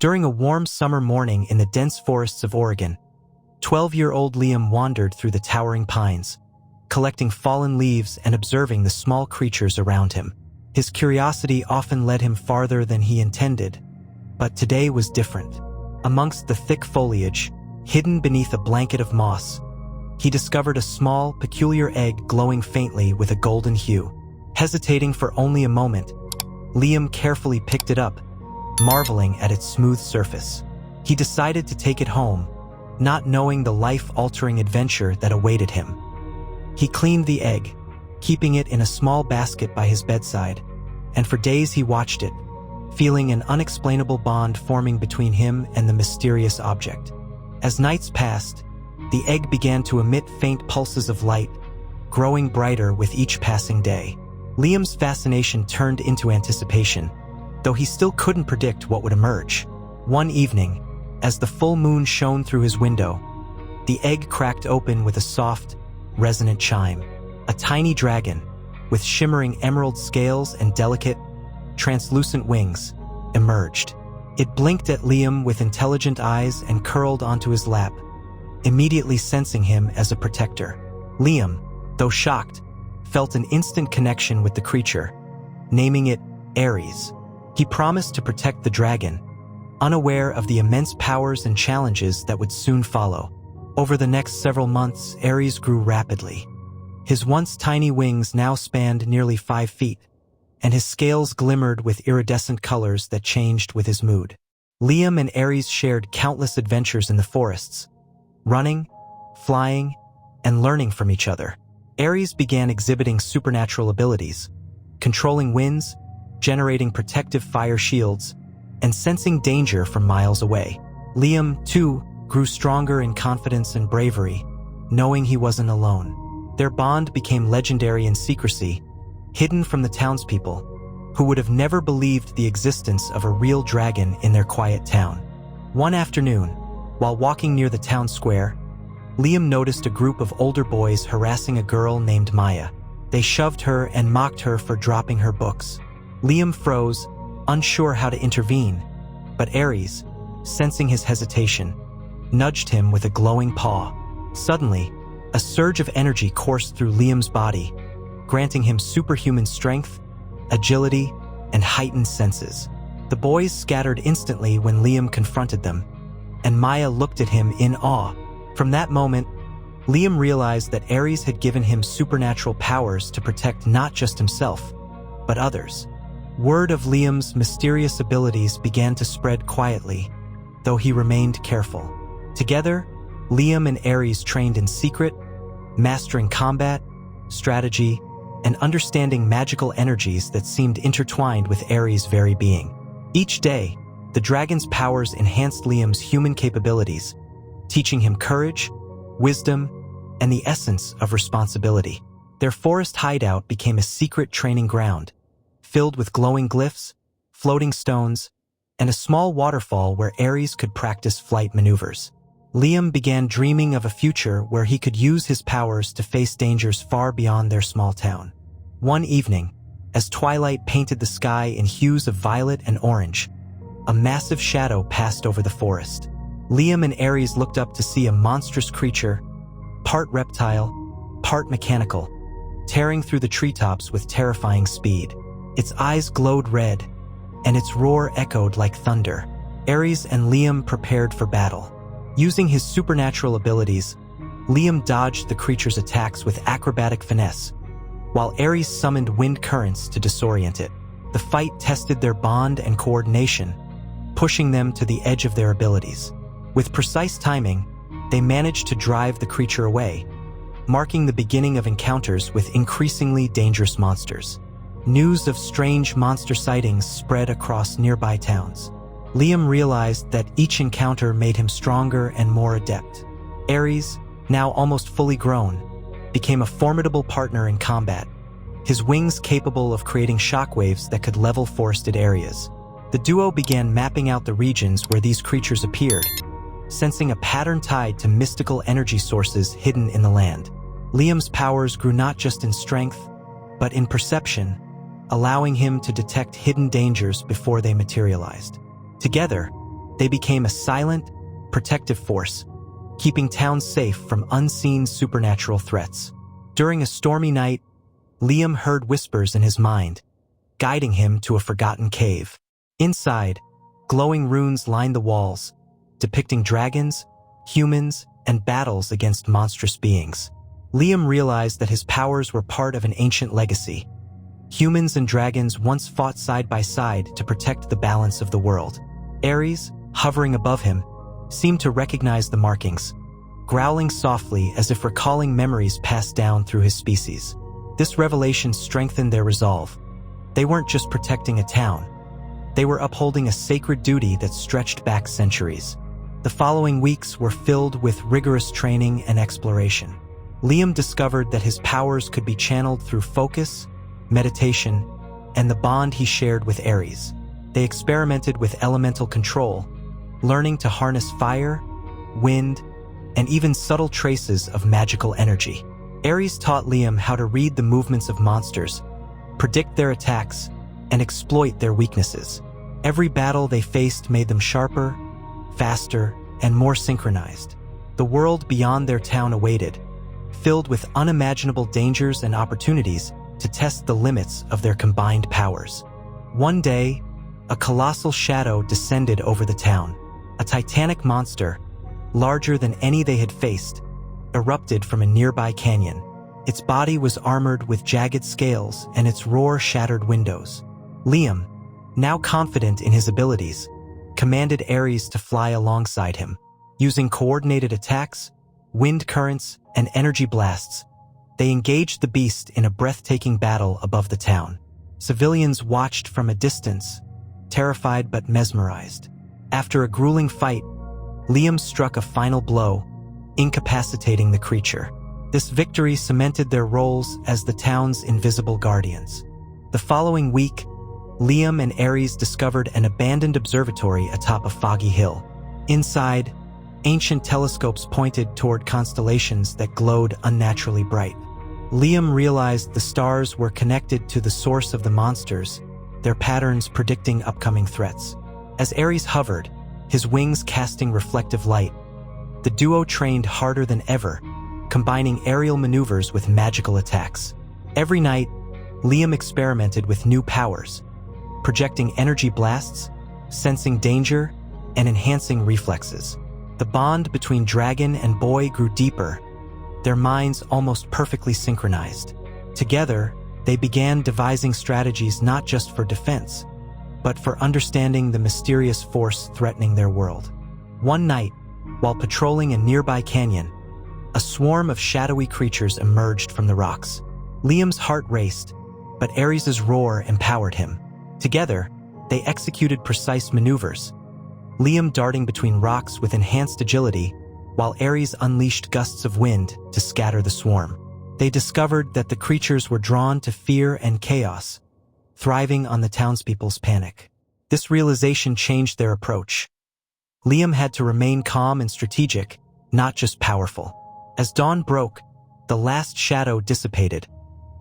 During a warm summer morning in the dense forests of Oregon, 12-year-old Liam wandered through the towering pines, collecting fallen leaves and observing the small creatures around him. His curiosity often led him farther than he intended, but today was different. Amongst the thick foliage, hidden beneath a blanket of moss, he discovered a small, peculiar egg glowing faintly with a golden hue. Hesitating for only a moment, Liam carefully picked it up, marveling at its smooth surface. He decided to take it home, not knowing the life-altering adventure that awaited him. He cleaned the egg, keeping it in a small basket by his bedside, and for days he watched it, feeling an unexplainable bond forming between him and the mysterious object. As nights passed, the egg began to emit faint pulses of light, growing brighter with each passing day. Liam's fascination turned into anticipation, though he still couldn't predict what would emerge. One evening, as the full moon shone through his window, the egg cracked open with a soft, resonant chime. A tiny dragon, with shimmering emerald scales and delicate, translucent wings, emerged. It blinked at Liam with intelligent eyes and curled onto his lap, immediately sensing him as a protector. Liam, though shocked, felt an instant connection with the creature, naming it Ares. He promised to protect the dragon, unaware of the immense powers and challenges that would soon follow. Over the next several months, Ares grew rapidly. His once tiny wings now spanned nearly 5 feet, and his scales glimmered with iridescent colors that changed with his mood. Liam and Ares shared countless adventures in the forests, running, flying, and learning from each other. Ares began exhibiting supernatural abilities, controlling winds, generating protective fire shields, and sensing danger from miles away. Liam, too, grew stronger in confidence and bravery, knowing he wasn't alone. Their bond became legendary in secrecy, hidden from the townspeople, who would have never believed the existence of a real dragon in their quiet town. One afternoon, while walking near the town square, Liam noticed a group of older boys harassing a girl named Maya. They shoved her and mocked her for dropping her books. Liam froze, unsure how to intervene, but Ares, sensing his hesitation, nudged him with a glowing paw. Suddenly, a surge of energy coursed through Liam's body, granting him superhuman strength, agility, and heightened senses. The boys scattered instantly when Liam confronted them, and Maya looked at him in awe. From that moment, Liam realized that Ares had given him supernatural powers to protect not just himself, but others. Word of Liam's mysterious abilities began to spread quietly, though he remained careful. Together, Liam and Ares trained in secret, mastering combat, strategy, and understanding magical energies that seemed intertwined with Ares' very being. Each day, the dragon's powers enhanced Liam's human capabilities, teaching him courage, wisdom, and the essence of responsibility. Their forest hideout became a secret training ground, filled with glowing glyphs, floating stones, and a small waterfall where Ares could practice flight maneuvers. Liam began dreaming of a future where he could use his powers to face dangers far beyond their small town. One evening, as twilight painted the sky in hues of violet and orange, a massive shadow passed over the forest. Liam and Ares looked up to see a monstrous creature, part reptile, part mechanical, tearing through the treetops with terrifying speed. Its eyes glowed red, and its roar echoed like thunder. Ares and Liam prepared for battle. Using his supernatural abilities, Liam dodged the creature's attacks with acrobatic finesse, while Ares summoned wind currents to disorient it. The fight tested their bond and coordination, pushing them to the edge of their abilities. With precise timing, they managed to drive the creature away, marking the beginning of encounters with increasingly dangerous monsters. News of strange monster sightings spread across nearby towns. Liam realized that each encounter made him stronger and more adept. Ares, now almost fully grown, became a formidable partner in combat, his wings capable of creating shockwaves that could level forested areas. The duo began mapping out the regions where these creatures appeared, sensing a pattern tied to mystical energy sources hidden in the land. Liam's powers grew not just in strength, but in perception, allowing him to detect hidden dangers before they materialized. Together, They became a silent, protective force, keeping towns safe from unseen supernatural threats. During a stormy night, Liam heard whispers in his mind, guiding him to a forgotten cave. Inside, glowing runes lined the walls, depicting dragons, humans, and battles against monstrous beings. Liam realized that his powers were part of an ancient legacy. Humans and dragons once fought side by side to protect the balance of the world. Ares, hovering above him, seemed to recognize the markings, growling softly as if recalling memories passed down through his species. This revelation strengthened their resolve. They weren't just protecting a town. They were upholding a sacred duty that stretched back centuries. The following weeks were filled with rigorous training and exploration. Liam discovered that his powers could be channeled through focus, meditation, and the bond he shared with Ares. They experimented with elemental control, learning to harness fire, wind, and even subtle traces of magical energy. Ares taught Liam how to read the movements of monsters, predict their attacks, and exploit their weaknesses. Every battle they faced made them sharper, faster, and more synchronized. The world beyond their town awaited, filled with unimaginable dangers and opportunities to test the limits of their combined powers. One day, a colossal shadow descended over the town. A titanic monster, larger than any they had faced, erupted from a nearby canyon. Its body was armored with jagged scales and its roar shattered windows. Liam, now confident in his abilities, commanded Ares to fly alongside him. Using coordinated attacks, wind currents, and energy blasts, they engaged the beast in a breathtaking battle above the town. Civilians watched from a distance, terrified but mesmerized. After a grueling fight, Liam struck a final blow, incapacitating the creature. This victory cemented their roles as the town's invisible guardians. The following week, Liam and Ares discovered an abandoned observatory atop a foggy hill. Inside, ancient telescopes pointed toward constellations that glowed unnaturally bright. Liam realized the stars were connected to the source of the monsters, their patterns predicting upcoming threats. As Ares hovered, his wings casting reflective light, the duo trained harder than ever, combining aerial maneuvers with magical attacks. Every night, Liam experimented with new powers, projecting energy blasts, sensing danger, and enhancing reflexes. The bond between dragon and boy grew deeper, their minds almost perfectly synchronized. Together, they began devising strategies not just for defense, but for understanding the mysterious force threatening their world. One night, while patrolling a nearby canyon, a swarm of shadowy creatures emerged from the rocks. Liam's heart raced, but Ares' roar empowered him. Together, they executed precise maneuvers, Liam darting between rocks with enhanced agility, while Ares unleashed gusts of wind to scatter the swarm. They discovered that the creatures were drawn to fear and chaos, thriving on the townspeople's panic. This realization changed their approach. Liam had to remain calm and strategic, not just powerful. As dawn broke, the last shadow dissipated,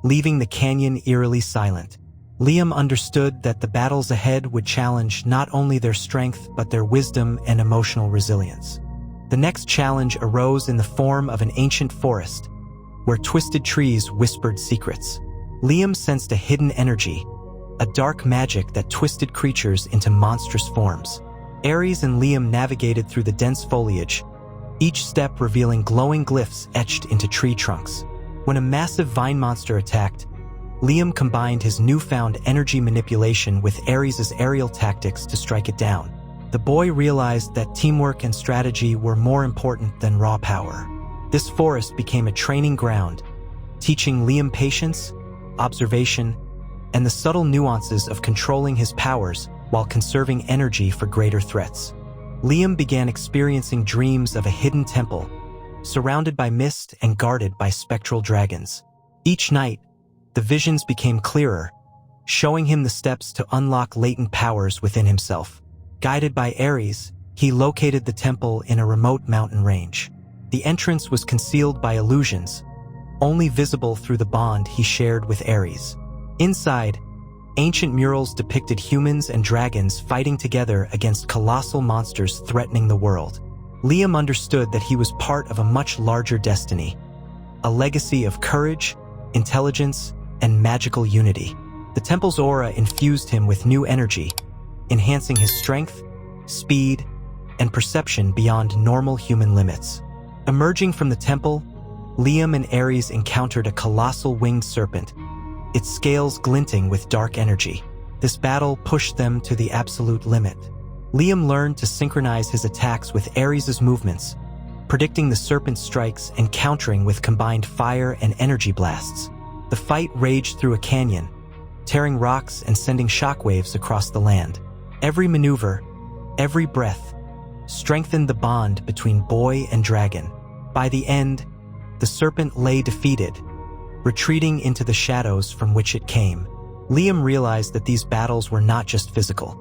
leaving the canyon eerily silent. Liam understood that the battles ahead would challenge not only their strength but their wisdom and emotional resilience. The next challenge arose in the form of an ancient forest, where twisted trees whispered secrets. Liam sensed a hidden energy, a dark magic that twisted creatures into monstrous forms. Ares and Liam navigated through the dense foliage, each step revealing glowing glyphs etched into tree trunks. When a massive vine monster attacked, Liam combined his newfound energy manipulation with Ares' aerial tactics to strike it down. The boy realized that teamwork and strategy were more important than raw power. This forest became a training ground, teaching Liam patience, observation, and the subtle nuances of controlling his powers while conserving energy for greater threats. Liam began experiencing dreams of a hidden temple, surrounded by mist and guarded by spectral dragons. Each night, the visions became clearer, showing him the steps to unlock latent powers within himself. Guided by Ares, he located the temple in a remote mountain range. The entrance was concealed by illusions, only visible through the bond he shared with Ares. Inside, Ancient murals depicted humans and dragons fighting together against colossal monsters threatening the world. Liam understood that he was part of a much larger destiny, a legacy of courage, intelligence, and magical unity. The temple's aura infused him with new energy, enhancing his strength, speed, and perception beyond normal human limits. Emerging from the temple, Liam and Ares encountered a colossal winged serpent, its scales glinting with dark energy. This battle pushed them to the absolute limit. Liam learned to synchronize his attacks with Ares' movements, predicting the serpent's strikes and countering with combined fire and energy blasts. The fight raged through a canyon, tearing rocks and sending shockwaves across the land. Every maneuver, every breath, strengthened the bond between boy and dragon. By the end, the serpent lay defeated, retreating into the shadows from which it came. Liam realized that these battles were not just physical.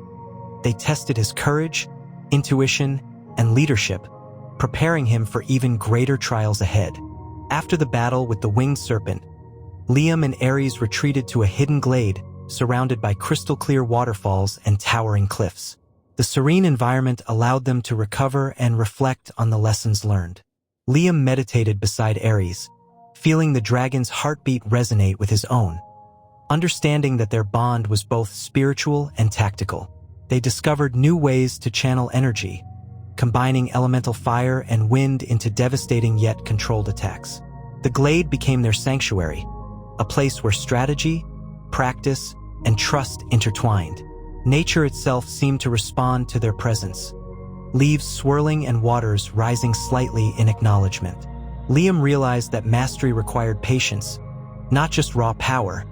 They tested his courage, intuition, and leadership, preparing him for even greater trials ahead. After the battle with the winged serpent, Liam and Ares retreated to a hidden glade surrounded by crystal-clear waterfalls and towering cliffs. The serene environment allowed them to recover and reflect on the lessons learned. Liam meditated beside Ares, feeling the dragon's heartbeat resonate with his own. Understanding that their bond was both spiritual and tactical, they discovered new ways to channel energy, combining elemental fire and wind into devastating yet controlled attacks. The glade became their sanctuary, a place where strategy, practice, and trust intertwined. Nature itself seemed to respond to their presence, leaves swirling and waters rising slightly in acknowledgement. Liam realized that mastery required patience, not just raw power,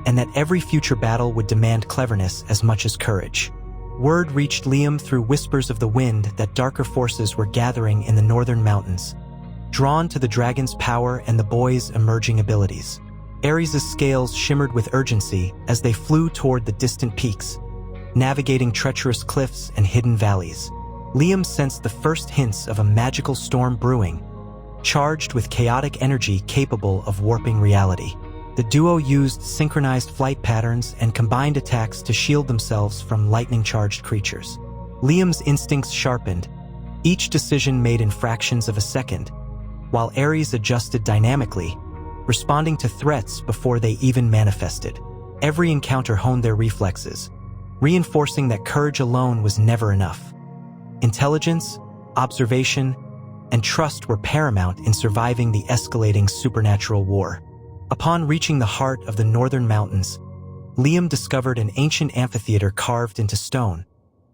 and that every future battle would demand cleverness as much as courage. Word reached Liam through whispers of the wind that darker forces were gathering in the northern mountains, drawn to the dragon's power and the boy's emerging abilities. Ares' scales shimmered with urgency as they flew toward the distant peaks, navigating treacherous cliffs and hidden valleys. Liam sensed the first hints of a magical storm brewing, charged with chaotic energy capable of warping reality. The duo used synchronized flight patterns and combined attacks to shield themselves from lightning-charged creatures. Liam's instincts sharpened, each decision made in fractions of a second, while Ares adjusted dynamically, responding to threats before they even manifested. Every encounter honed their reflexes, reinforcing that courage alone was never enough. Intelligence, observation, and trust were paramount in surviving the escalating supernatural war. Upon reaching the heart of the northern mountains, Liam discovered an ancient amphitheater carved into stone,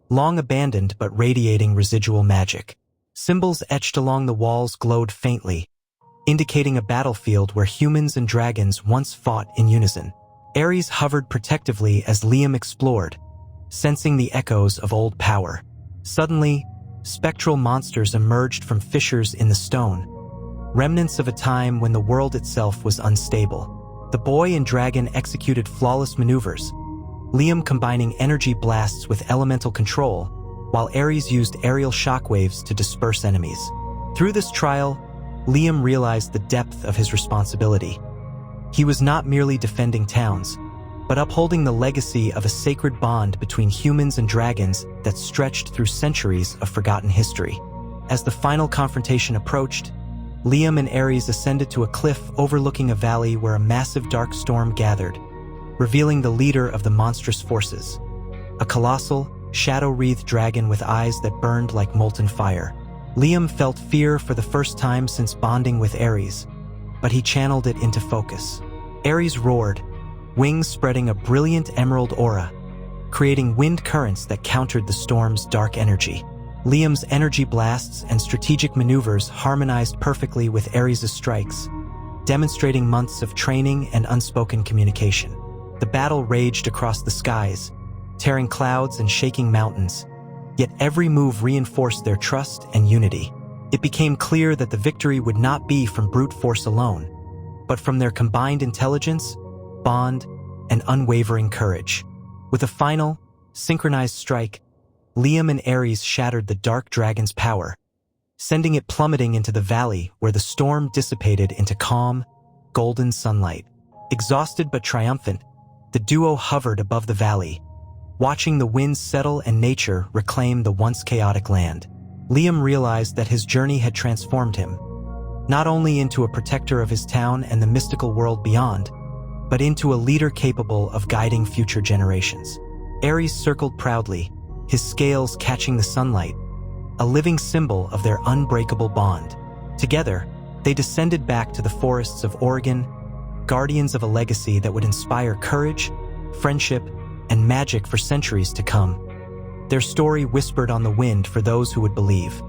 long abandoned but radiating residual magic. Symbols etched along the walls glowed faintly, indicating a battlefield where humans and dragons once fought in unison. Ares hovered protectively as Liam explored, sensing the echoes of old power. Suddenly, spectral monsters emerged from fissures in the stone, remnants of a time when the world itself was unstable. The boy and dragon executed flawless maneuvers, Liam combining energy blasts with elemental control, while Ares used aerial shockwaves to disperse enemies. Through this trial, Liam realized the depth of his responsibility. He was not merely defending towns, but upholding the legacy of a sacred bond between humans and dragons that stretched through centuries of forgotten history. As the final confrontation approached, Liam and Ares ascended to a cliff overlooking a valley where a massive dark storm gathered, revealing the leader of the monstrous forces, a colossal, shadow-wreathed dragon with eyes that burned like molten fire. Liam felt fear for the first time since bonding with Ares, but he channeled it into focus. Ares roared, wings spreading a brilliant emerald aura, creating wind currents that countered the storm's dark energy. Liam's energy blasts and strategic maneuvers harmonized perfectly with Ares' strikes, demonstrating months of training and unspoken communication. The battle raged across the skies, tearing clouds and shaking mountains, yet every move reinforced their trust and unity. It became clear that the victory would not be from brute force alone, but from their combined intelligence, bond, and unwavering courage. With a final, synchronized strike, Liam and Ares shattered the dark dragon's power, sending it plummeting into the valley where the storm dissipated into calm, golden sunlight. Exhausted but triumphant, The duo hovered above the valley, watching the winds settle and nature reclaim the once chaotic land. Liam realized that his journey had transformed him, not only into a protector of his town and the mystical world beyond, but into a leader capable of guiding future generations. Ares circled proudly, his scales catching the sunlight, a living symbol of their unbreakable bond. Together, they descended back to the forests of Oregon, guardians of a legacy that would inspire courage, friendship, and magic for centuries to come. Their story whispered on the wind for those who would believe.